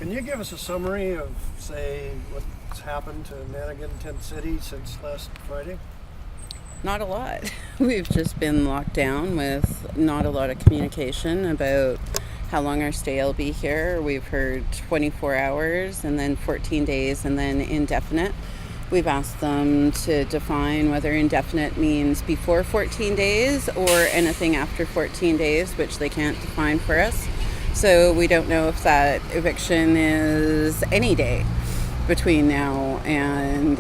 Can you give us a summary of, say, what's happened to Namegan Tent City since last Friday? Not a lot. We've just been locked down with not a lot of communication about how long our stay will be here. We've heard 24 hours and then 14 days and then indefinite. We've asked them to define whether indefinite means before 14 days or anything after 14 days, which they can't define for us. So we don't know if that eviction is any day between now and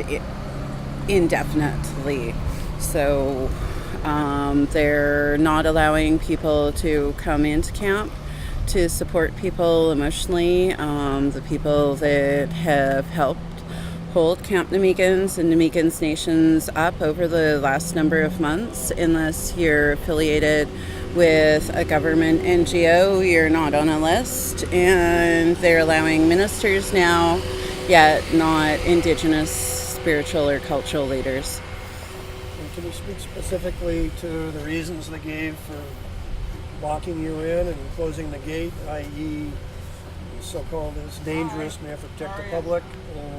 indefinitely. So they're not allowing people to come into camp to support people emotionally. The people that have helped hold Camp Namegans and Namegan Nations up over the last number of months, unless you're affiliated with a government NGO, you're not on a list, and they're allowing ministers now, yet not Indigenous spiritual or cultural leaders. And can you speak specifically to the reasons they gave for locking you in and closing the gate, i.e. so-called as dangerous, we have to protect the public,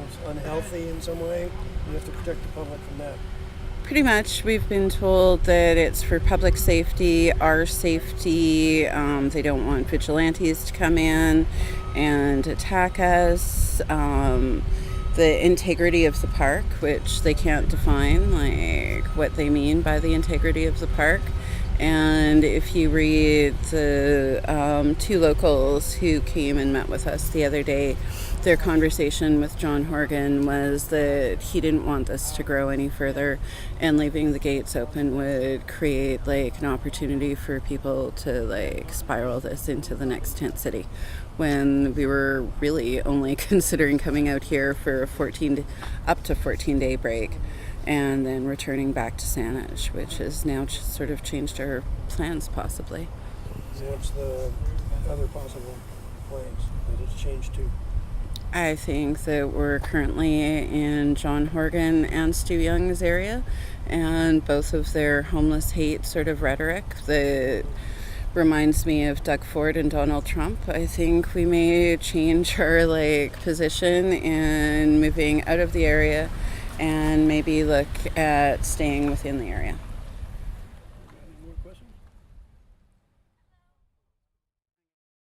it's unhealthy in some way, we have to protect the public from that? Pretty much, we've been told that it's for public safety, our safety. They don't want vigilantes to come in and attack us. The integrity of the park, which they can't define, like what they mean by the integrity of the park. And if you read the two locals who came and met with us the other day, their conversation with John Horgan was that he didn't want this to grow any further, and leaving the gates open would create like an opportunity for people to like spiral this into the next tent city, when we were really only considering coming out here for a up to 14 day break and then returning back to Saanich, which has now sort of changed our plans possibly. What's the other possible plans that it's changed to? I think that we're currently in John Horgan and Stu Young's area, and both of their homeless hate sort of rhetoric that reminds me of Doug Ford and Donald Trump. I think we may change our position in moving out of the area and maybe look at staying within the area.